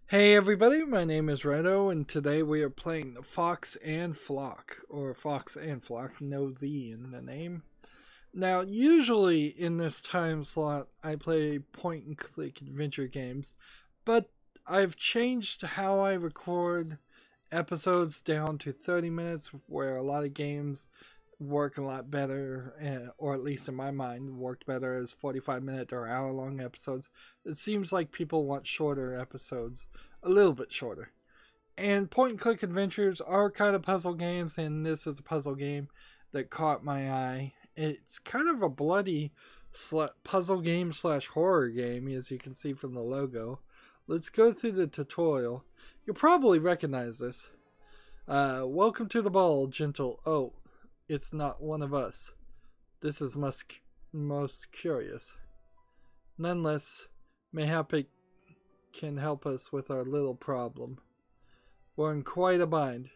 Hey everybody, my name is Rydo, and today we are playing the Fox and Flock, or Fox and Flock, no "the" in the name. Now, usually in this time slot, I play point-and-click adventure games, but I've changed how I record episodes down to 30 minutes, where a lot of games work a lot better, or at least in my mind, worked better as 45-minute or hour-long episodes. It seems like people want shorter episodes, a little bit shorter. And point-and-click adventures are kind of puzzle games, and this is a puzzle game that caught my eye. It's kind of a bloody puzzle game slash horror game, as you can see from the logo. Let's go through the tutorial. You'll probably recognize this. Welcome to the ball, gentle. Oh, it's not one of us. This is most curious. Nonetheless, mayhap it can help us with our little problem. We're in quite a bind.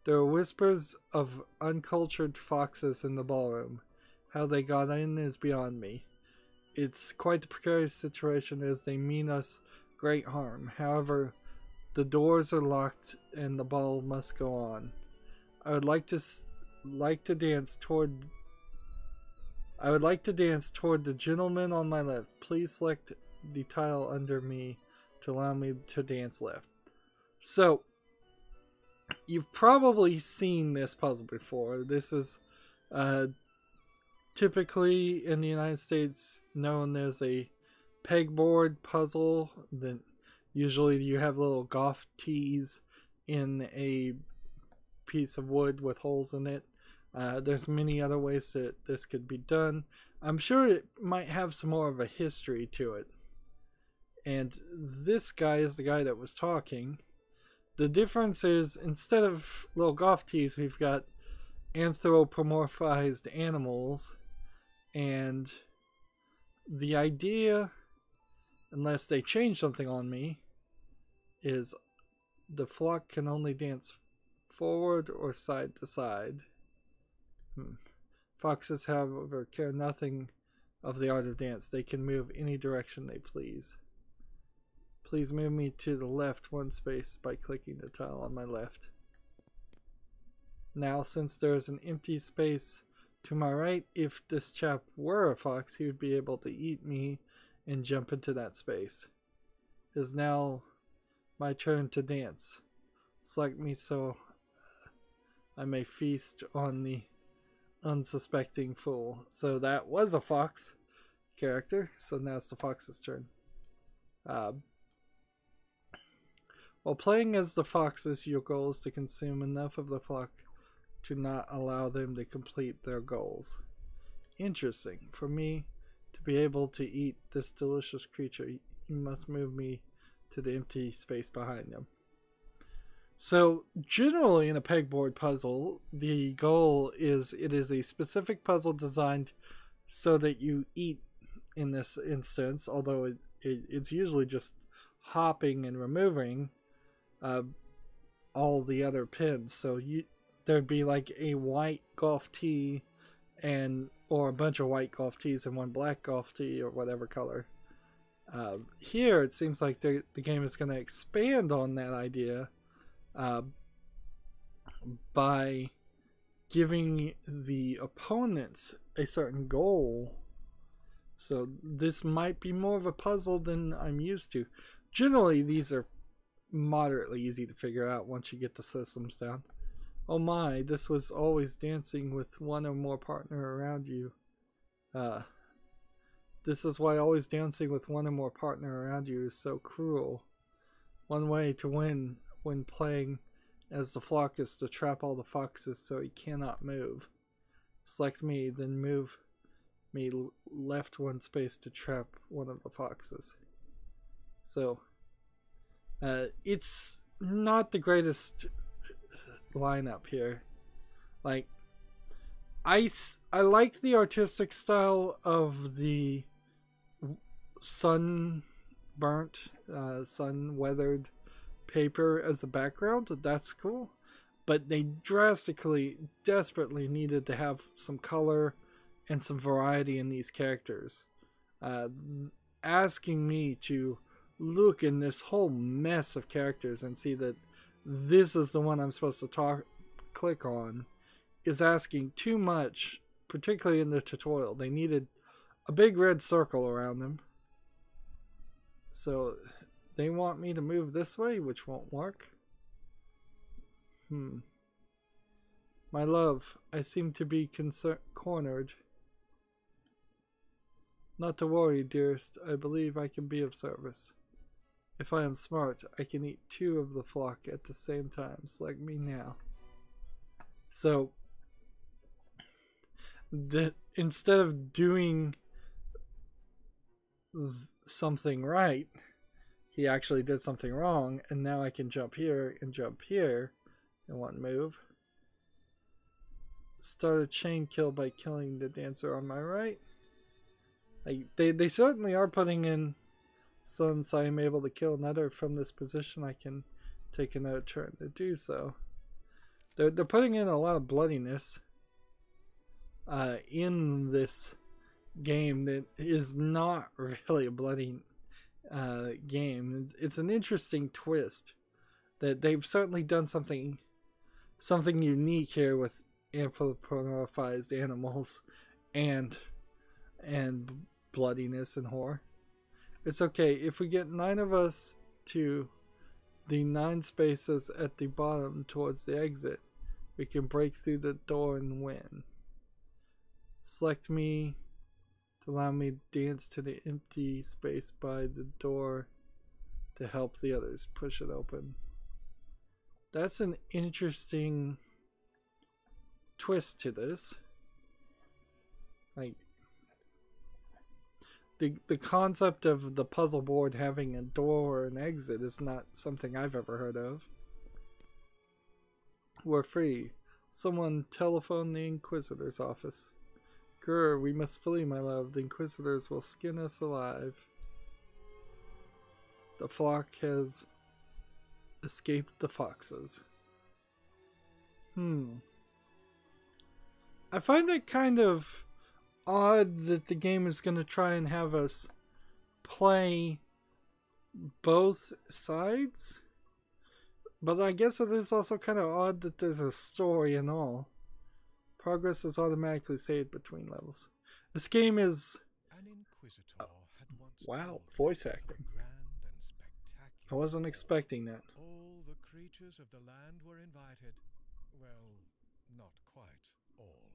There are whispers of uncultured foxes in the ballroom. How they got in is beyond me. It's quite a precarious situation as they mean us great harm. However, the doors are locked and the ball must go on. I would like to dance toward the gentleman on my left. Please select the tile under me to allow me to dance left. So, you've probably seen this puzzle before. This is typically in the United States known as a pegboard puzzle. Then usually you have little golf tees in a piece of wood with holes in it. There's many other ways that this could be done. I'm sure it might have some more of a history to it. And this guy is the guy that was talking. The difference is, instead of little golf tees, we've got anthropomorphized animals. And the idea, unless they change something on me, is the flock can only dance forward or side to side. Foxes, however, care nothing of the art of dance. They can move any direction they please. Please move me to the left one space by clicking the tile on my left. Now, since there is an empty space to my right, if this chap were a fox, he would be able to eat me and jump into that space. It is now my turn to dance. Select me so I may feast on the unsuspecting fool. So that was a fox character, so now it's the fox's turn. While playing as the foxes, your goal is to consume enough of the flock to not allow them to complete their goals. Interesting. For me to be able to eat this delicious creature, you must move me to the empty space behind them. So, generally in a pegboard puzzle, the goal is it is a specific puzzle designed so that you eat in this instance, although it's usually just hopping and removing all the other pins. So there'd be like a white golf tee or a bunch of white golf tees and one black golf tee or whatever color. Here it seems like the game is going to expand on that idea by giving the opponents a certain goal. So this might be more of a puzzle than I'm used to. Generally, these are moderately easy to figure out once you get the systems down. Oh my, this was always dancing with one or more partner around you. This is why always dancing with one or more partner around you is so cruel. One way to win when playing as the flock is to trap all the foxes so he cannot move. Select me, then move me left one space to trap one of the foxes. So, it's not the greatest lineup here. Like, I like the artistic style of the sun weathered paper as a background. That's cool, but they desperately needed to have some color and some variety in these characters. Asking me to look in this whole mess of characters and see that this is the one I'm supposed to click on is asking too much, particularly in the tutorial. They needed a big red circle around them. So they want me to move this way, which won't work. My love, I seem to be cornered. Not to worry, dearest. I believe I can be of service. If I am smart, I can eat 2 of the flock at the same time. Select me now. So, instead of doing something right, he actually did something wrong, and now I can jump here and jump here in one move. Start a chain kill by killing the dancer on my right. They certainly are putting in, since I am able to kill another from this position, I can take another turn to do so. They're putting in a lot of bloodiness in this game that is not really a bloody game. It's an interesting twist that they've certainly done something unique here with anthropomorphized animals and bloodiness and horror. It's okay if we get 9 of us to the 9 spaces at the bottom towards the exit. We can break through the door and win. Select me to allow me to dance to the empty space by the door to help the others push it open. That's an interesting twist to this. Like the concept of the puzzle board having a door or an exit is not something I've ever heard of. We're free. Someone telephone the Inquisitor's office. Grr, we must flee, my love. The Inquisitors will skin us alive. The flock has escaped the foxes. I find it kind of odd that the game is going to try and have us play both sides. But I guess it is also kind of odd that there's a story and all. Progress is automatically saved between levels. This game is... wow, voice acting. I wasn't expecting that. All the creatures of the land were invited. Well, not quite all.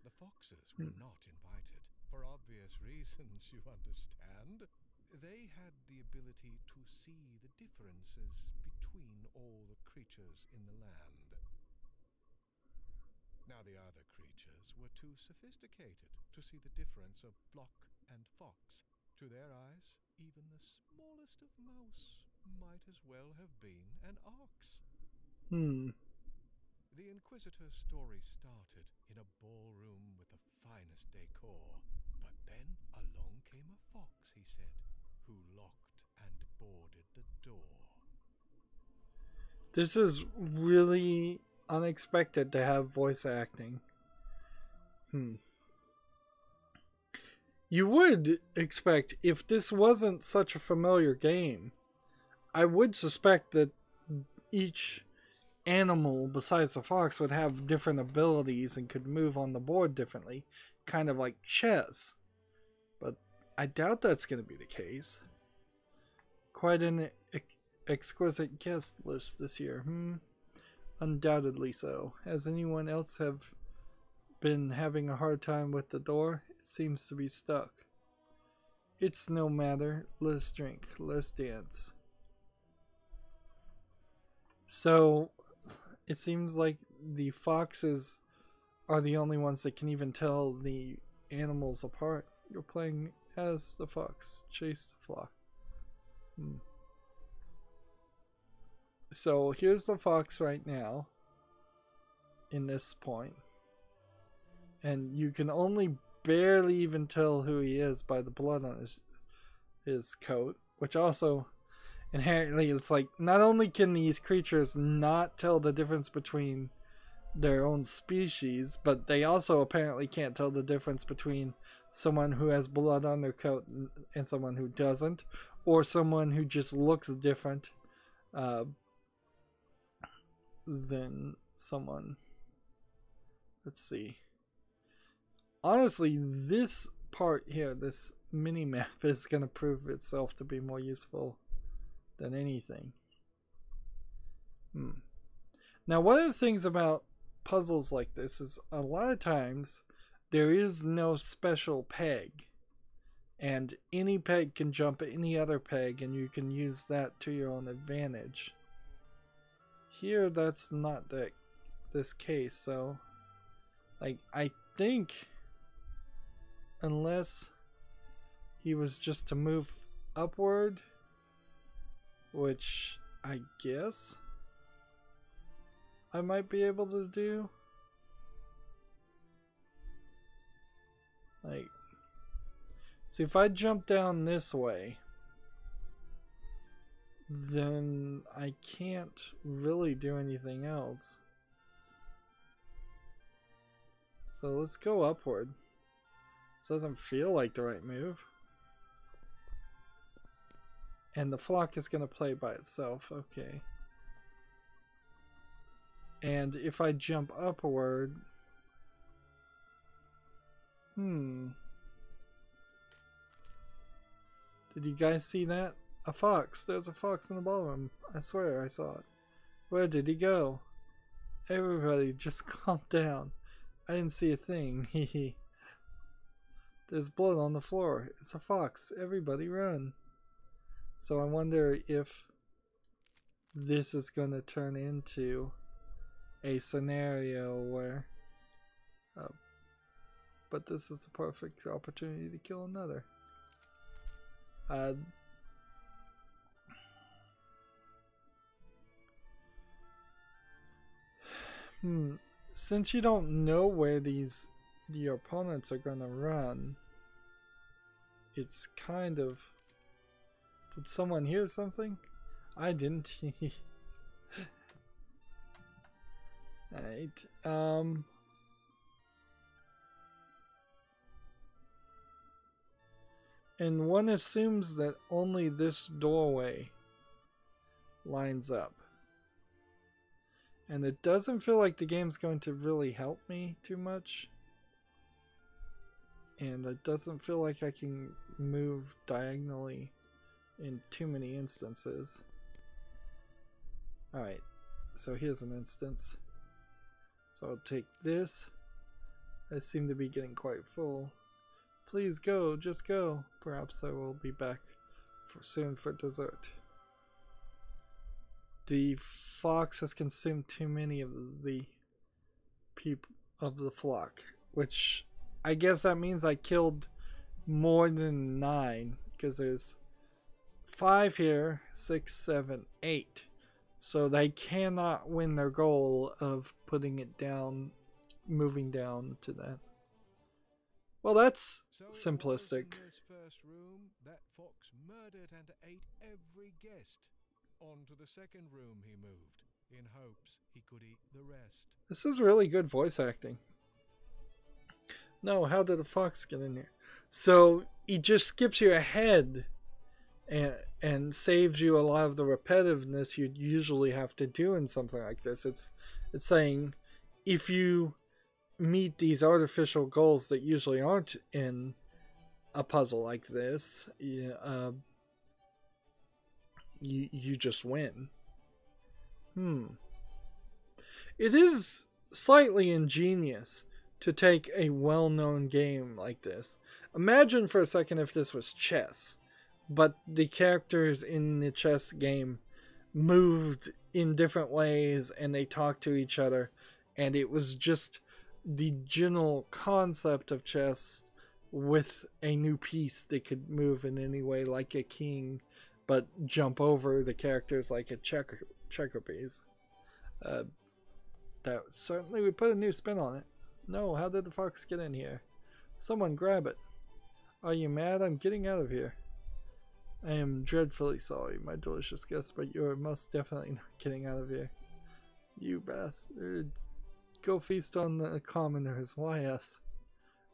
The foxes were not invited, for obvious reasons, you understand. They had the ability to see the differences between all the creatures in the land. Now the other creatures were too sophisticated to see the difference of flock and fox. To their eyes, even the smallest of mouse might as well have been an ox. The Inquisitor's story started in a ballroom with the finest decor. But then along came a fox, he said, who locked and boarded the door. This is really unexpected to have voice acting. You would expect, if this wasn't such a familiar game, I would suspect that each animal besides the fox would have different abilities and could move on the board differently, kind of like chess. But I doubt that's going to be the case. Quite an exquisite guest list this year. Undoubtedly so. Has anyone else have been having a hard time with the door? It seems to be stuck. It's no matter. Let's drink. Let's dance. So it seems like the foxes are the only ones that can even tell the animals apart. You're playing as the fox. Chase the flock. So here's the fox right now in this point. And you can only barely even tell who he is by the blood on his coat. Which also, inherently, it's like, not only can these creatures not tell the difference between their own species, but they also apparently can't tell the difference between someone who has blood on their coat and someone who doesn't, or someone who just looks different than someone. Let's see. Honestly, this part here, this mini map, is going to prove itself to be more useful than anything. Now, one of the things about puzzles like this is a lot of times there is no special peg, and any peg can jump any other peg, and you can use that to your own advantage. Here, that's not this case, so like I think unless he was just to move upward, which I guess I might be able to do. Like, see, if I jump down this way, then I can't really do anything else. So let's go upward. This doesn't feel like the right move. And the flock is going to play by itself. Okay. And if I jump upward... Did you guys see that? A fox. There's a fox in the ballroom. I swear I saw it. Where did he go? Everybody just calm down. I didn't see a thing. Hehe. There's blood on the floor. It's a fox. Everybody run. So I wonder if this is going to turn into a scenario where... but this is the perfect opportunity to kill another. Since you don't know where your opponents are gonna run, it's kind of... Did someone hear something? I didn't. Alright, and one assumes that only this doorway lines up. And it doesn't feel like the game's going to really help me too much. And it doesn't feel like I can move diagonally in too many instances. Alright, so here's an instance. So I'll take this. I seem to be getting quite full. Please go, just go. Perhaps I will be back soon for dessert. The fox has consumed too many of the people of the flock, which I guess that means I killed more than 9, because there's 5 here, 6, 7, 8. So they cannot win their goal of putting it down, moving down to that. Well, that's simplistic. In this first room, that fox murdered and ate every guest. On to the second room he moved, in hopes he could eat the rest. This is really good voice acting. No, how did the fox get in here? So he just skips you ahead and saves you a lot of the repetitiveness you'd usually have to do in something like this. It's saying if you meet these artificial goals that usually aren't in a puzzle like this, you just win. It is slightly ingenious to take a well-known game like this. Imagine for a second if this was chess, but the characters in the chess game moved in different ways and they talked to each other, and it was just the general concept of chess with a new piece that could move in any way, like a king, but jump over the characters like a checker piece. That certainly would put a new spin on it. No, how did the fox get in here? Someone grab it. Are you mad? I'm getting out of here. I am dreadfully sorry, my delicious guest, but you're most definitely not getting out of here. You bastard. Go feast on the commoners. Why us?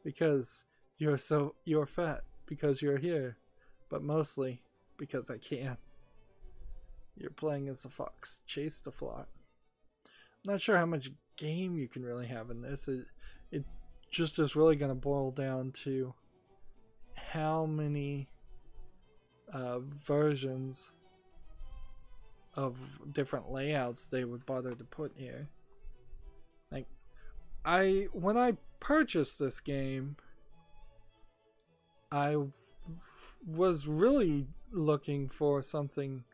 Because You're fat because you're here, but mostly because I can. You're playing as a fox. Chase the flock. I'm not sure how much game you can really have in this. It just is really going to boil down to how many versions of different layouts they would bother to put here. Like, when I purchased this game, I was really looking for something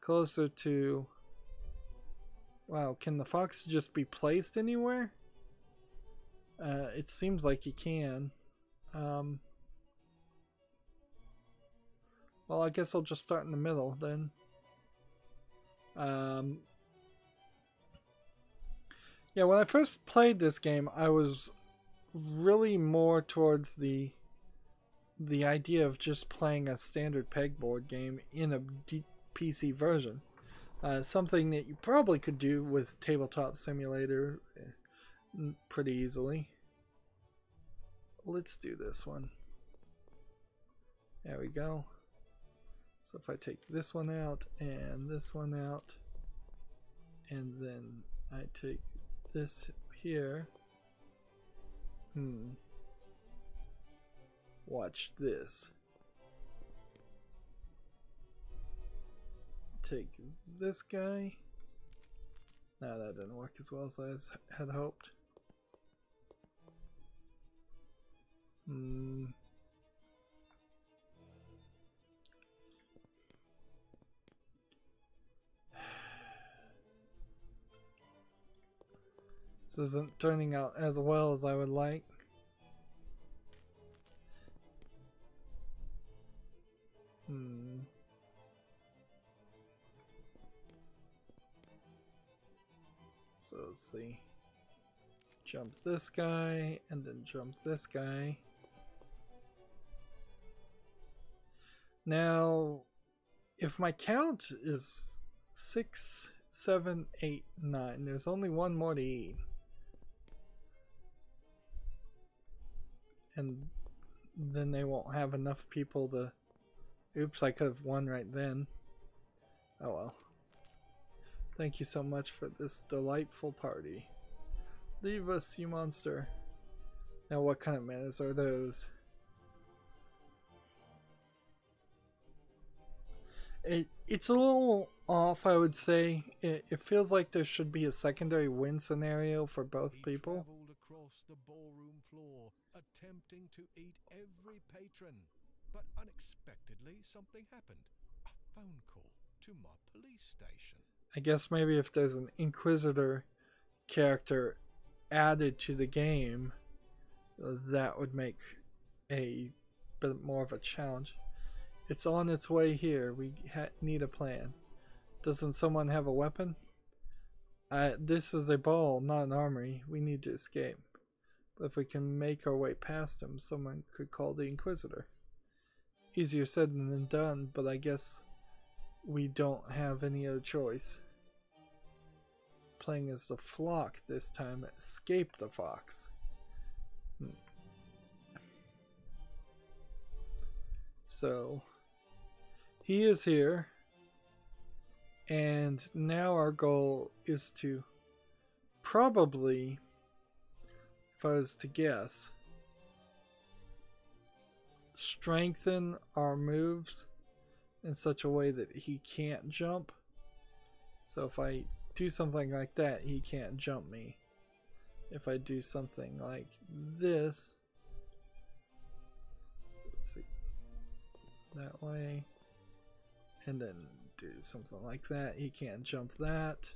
closer to, wow, can the fox just be placed anywhere? It seems like you can. Well, I guess I'll just start in the middle then. Yeah, when I first played this game, I was really more towards the idea of just playing a standard pegboard game in a PC version. Something that you probably could do with Tabletop Simulator pretty easily. Let's do this one. There we go. So if I take this one out and this one out, and then I take this here. Watch this. Take this guy. No, that didn't work as well as I had hoped. This isn't turning out as well as I would like. So let's see. Jump this guy and then jump this guy. Now, if my count is 6, 7, 8, 9, there's only one more to eat. And then they won't have enough people to... Oops, I could have won right then. Oh well. Thank you so much for this delightful party. Leave us, you monster. Now what kind of manners are those? It's a little off, I would say. It feels like there should be a secondary win scenario for both people. Traveled across the ballroom floor, attempting to eat every patron. But unexpectedly, something happened. A phone call to my police station. I guess maybe if there's an Inquisitor character added to the game, that would make a bit more of a challenge. It's on its way here. We need a plan. Doesn't someone have a weapon? This is a ball, not an armory. We need to escape. But if we can make our way past him, someone could call the Inquisitor. Easier said than done, but I guess we don't have any other choice. Playing as the flock this time. Escape the fox. So, he is here. And now our goal is to probably, if I was to guess, strengthen our moves in such a way that he can't jump. So if I do something like that, he can't jump me. If I do something like this, let's see, that way, and then do something like that, he can't jump that.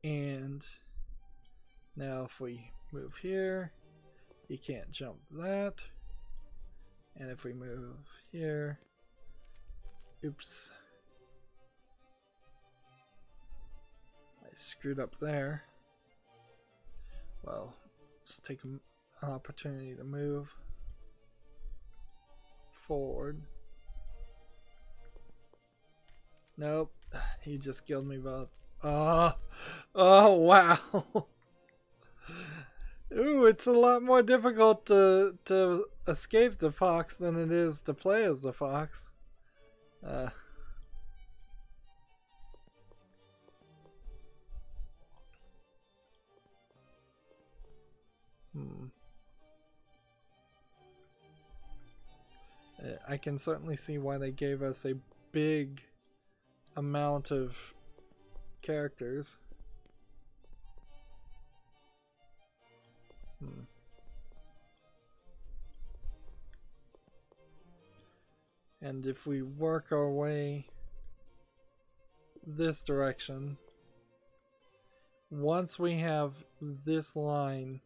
And now if we move here, he can't jump that. And if we move here, oops, I screwed up there. Well, let's take an opportunity to move forward. Nope, he just killed me both. Oh wow. Ooh, it's a lot more difficult to escape the fox than it is to play as the fox. Uh, hmm. I can certainly see why they gave us a big amount of characters. Hmm. And if we work our way this direction, once we have this line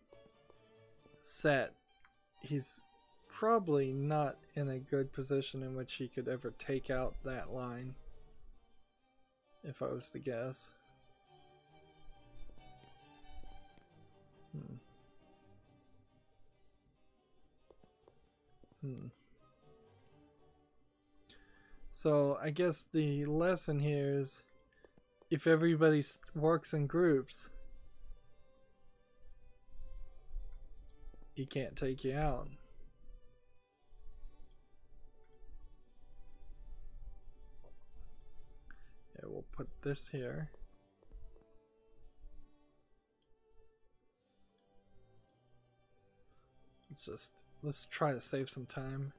set, he's probably not in a good position in which he could ever take out that line, if I was to guess. Hmm. Hmm. So I guess the lesson here is if everybody works in groups, he can't take you out. Yeah, we'll put this here. Let's try to save some time.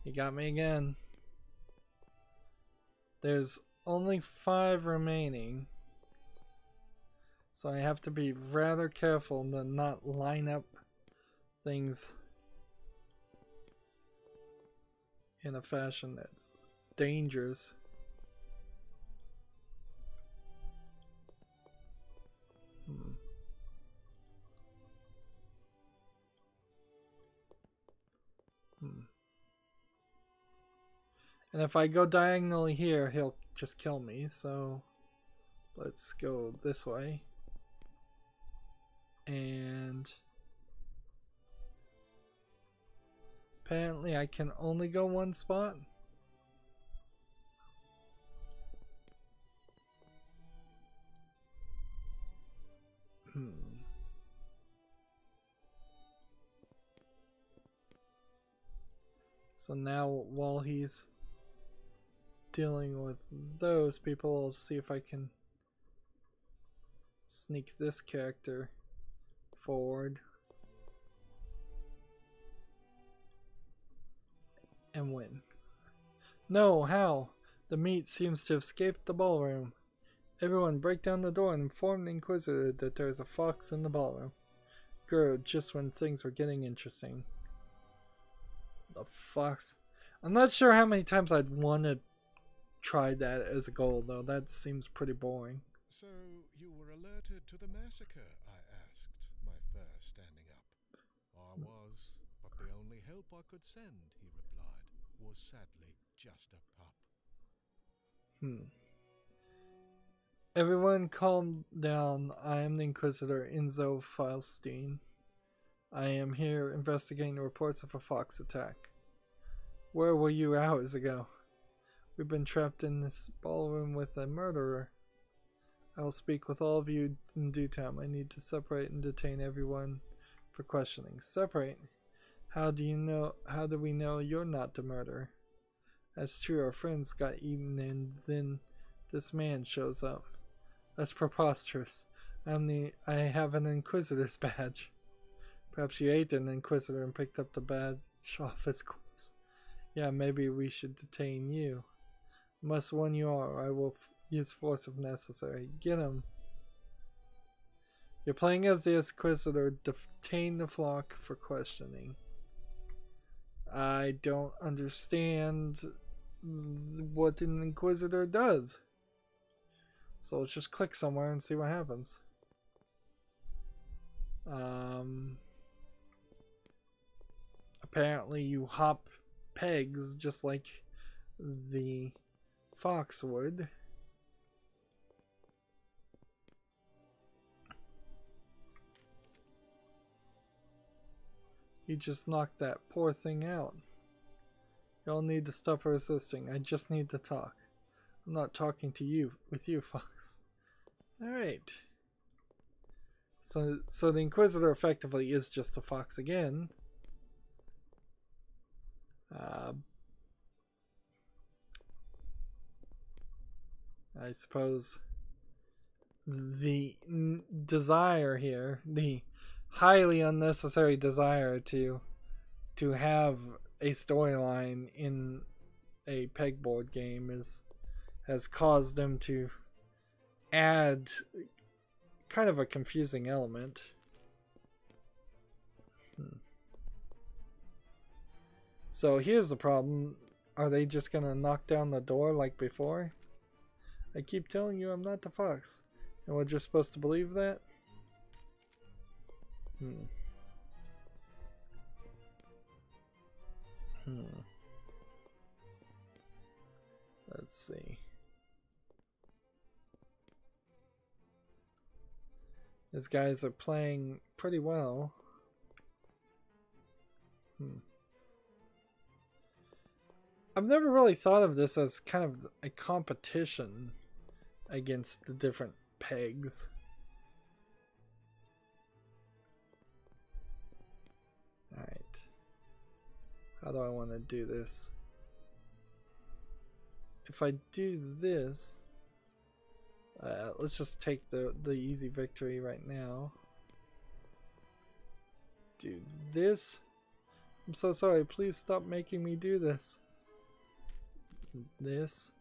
He got me again. There's only 5 remaining, so I have to be rather careful to not line up things in a fashion that's dangerous. Hmm. Hmm. And if I go diagonally here, he'll just kill me, so let's go this way. And apparently I can only go one spot. Hmm. So now while he's dealing with those people, I'll see if I can sneak this character forward and win. No, how? The meat seems to have escaped the ballroom. Everyone break down the door and inform the Inquisitor that there's a fox in the ballroom. Good, just when things were getting interesting. The fox. I'm not sure how many times I'd want to try that as a goal, though. That seems pretty boring. So you were alerted to the massacre, I asked, my fur standing up. I was, but the only help I could send, he replied, was sadly just a pup. Everyone calm down. I am the Inquisitor Enzo Filstein. I am here investigating the reports of a fox attack. Where were you hours ago? We've been trapped in this ballroom with a murderer. I will speak with all of you in due time. I need to separate and detain everyone for questioning. Separate? How do we know you're not the murderer? That's true, our friends got eaten and then this man shows up. That's preposterous. I have an Inquisitor's badge. Perhaps you ate an Inquisitor and picked up the badge off his corpse. Yeah, maybe we should detain you. Must warn you all, or I will use force if necessary. Get him. You're playing as the Inquisitor. Detain the flock for questioning. I don't understand what an Inquisitor does. So let's just click somewhere and see what happens. Apparently you hop pegs just like the fox would. You just knocked that poor thing out. You'll need to stop resisting. I just need to talk. I'm not talking to you, with you, Fox. Alright. So the Inquisitor effectively is just a fox again. I suppose the desire here, the highly unnecessary desire to have a storyline in a pegboard game has caused them to add kind of a confusing element. So here's the problem. Are they just gonna knock down the door like before? I keep telling you I'm not the fox. And we're just supposed to believe that? Let's see. These guys are playing pretty well. I've never really thought of this as kind of a competition against the different pegs. Alright. How do I want to do this? If I do this, let's just take the easy victory right now. Do this. I'm so sorry. Please stop making me do this. This.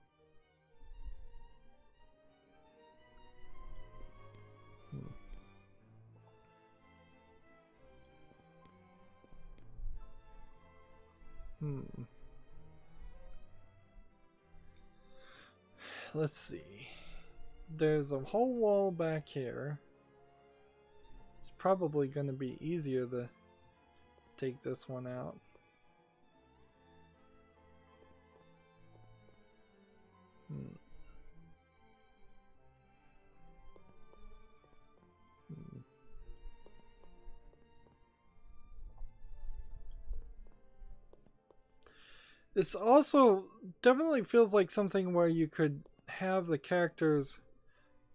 Let's see. There's a whole wall back here. It's probably going to be easier to take this one out. This also definitely feels like something where you could have the characters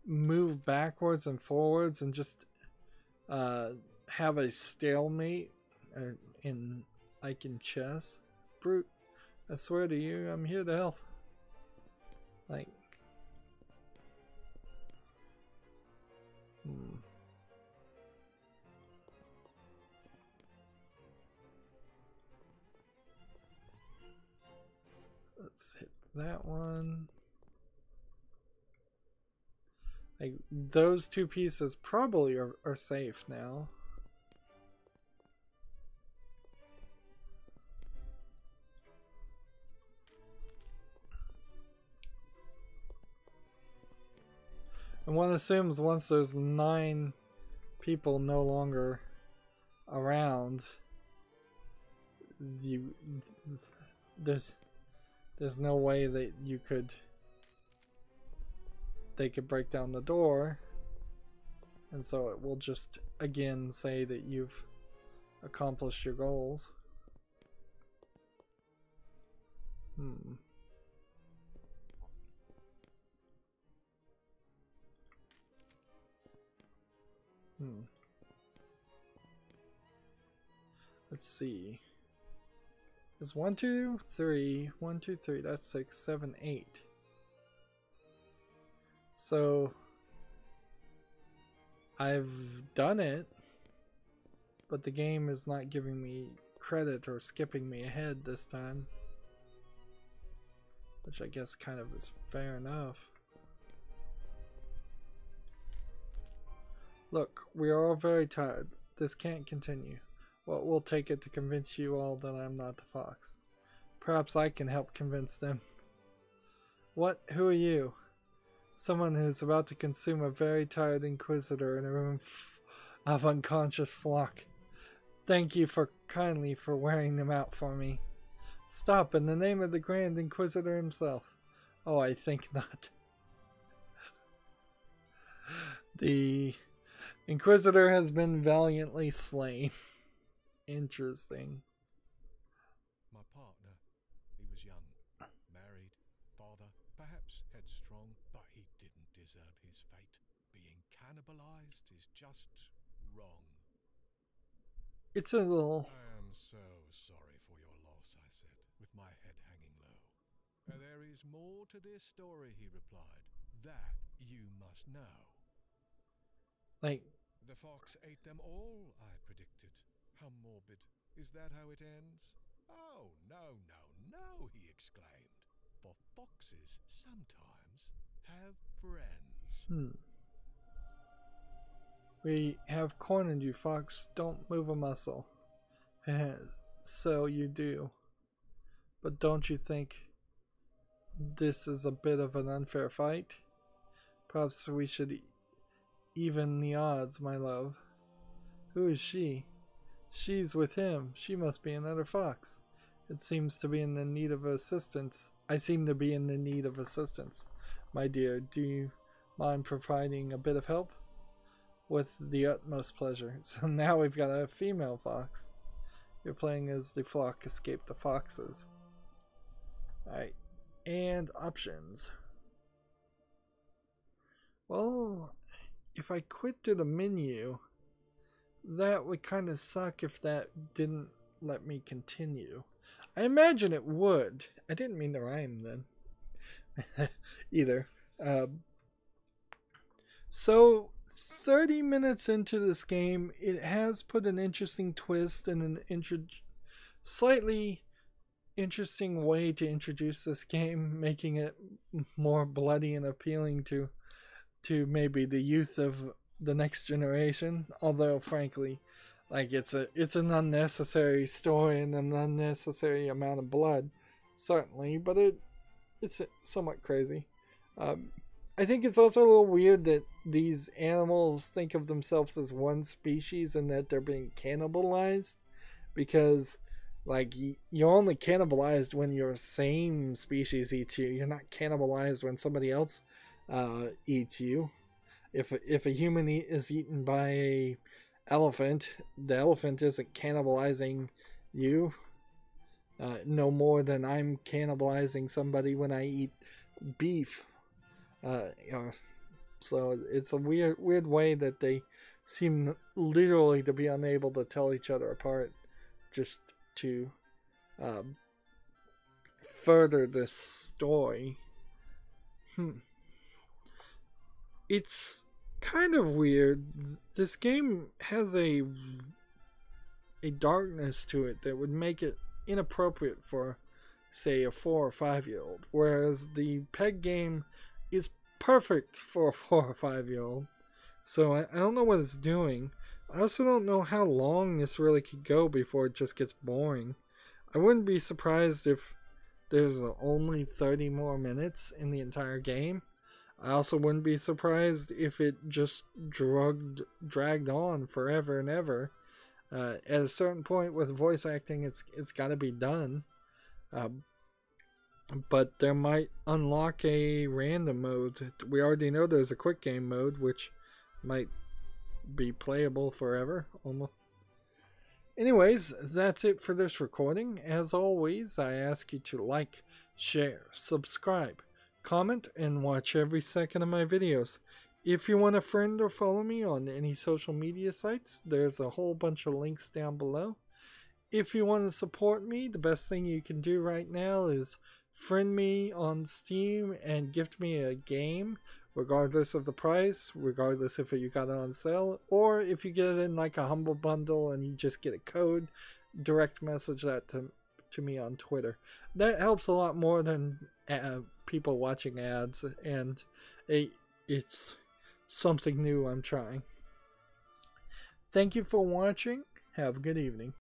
move backwards and forwards and just have a stalemate in like in chess. Brute, I swear to you, I'm here to help. Like, let's hit that one. Like, those two pieces probably are safe now. And one assumes once there's 9 people no longer around, there's no way that they could break down the door, and so it will just again say that you've accomplished your goals. Let's see. There's 1, 2, 3. 1, 2, 3. That's 6, 7, 8. So I've done it, but the game is not giving me credit or skipping me ahead this time, which I guess kind of is fair enough. Look, we are all very tired. This can't continue. What will take it to convince you all that I'm not the fox? Perhaps I can help convince them. What? Who are you? Someone who's about to consume a very tired inquisitor in a room of unconscious flock. Thank you kindly for wearing them out for me. Stop, in the name of the Grand Inquisitor himself. Oh, I think not. The Inquisitor has been valiantly slain. Interesting. My partner, he cannibalized is just wrong. It's a little... I am so sorry for your loss, I said, with my head hanging low. There is more to this story, he replied, that you must know. Like... The fox ate them all, I predicted. How morbid. Is that how it ends? Oh, no, no, no, he exclaimed. For foxes sometimes have friends. We have cornered you, Fox. Don't move a muscle. So you do. But don't you think this is a bit of an unfair fight? Perhaps we should even the odds, my love. Who is she? She's with him. She must be another fox. It seems to be in the need of assistance. I seem to be in the need of assistance. My dear, do you mind providing a bit of help? With the utmost pleasure. So now we've got a female fox. You're playing as the flock escape the foxes. Alright. And options. Well, if I quit to the menu, that would kind of suck if that didn't let me continue. I imagine it would. I didn't mean to rhyme then. Either. So 30 minutes into this game, it has put an interesting twist and an slightly interesting way to introduce this game, making it more bloody and appealing to maybe the youth of the next generation. Although frankly, like it's an unnecessary story and an unnecessary amount of blood, certainly, but it's somewhat crazy. I think it's also a little weird that these animals think of themselves as one species and that they're being cannibalized, because like you're only cannibalized when your same species eats you. You're not cannibalized when somebody else eats you. If a human is eaten by a elephant, the elephant isn't cannibalizing you no more than I'm cannibalizing somebody when I eat beef. So it's a weird way that they seem literally to be unable to tell each other apart, just to further this story. It's kind of weird. This game has a darkness to it that would make it inappropriate for, say, a 4 or 5-year-old, whereas the Peg game is perfect for a 4 or 5-year-old. So I don't know what it's doing. I also don't know how long this really could go before it just gets boring. I wouldn't be surprised if there's only 30 more minutes in the entire game. I also wouldn't be surprised if it just dragged on forever and ever. At a certain point with voice acting, it's got to be done. But there might unlock a random mode. We already know there's a quick game mode, which might be playable forever, almost. Anyways, that's it for this recording. As always, I ask you to like, share, subscribe, comment, and watch every second of my videos. If you want a friend or follow me on any social media sites, there's a whole bunch of links down below. If you want to support me, the best thing you can do right now is friend me on Steam and gift me a game, regardless of the price, regardless if you got it on sale, or if you get it in like a humble bundle and you just get a code, direct message that to me on Twitter. That helps a lot more than people watching ads, and it's something new I'm trying. Thank you for watching. Have a good evening.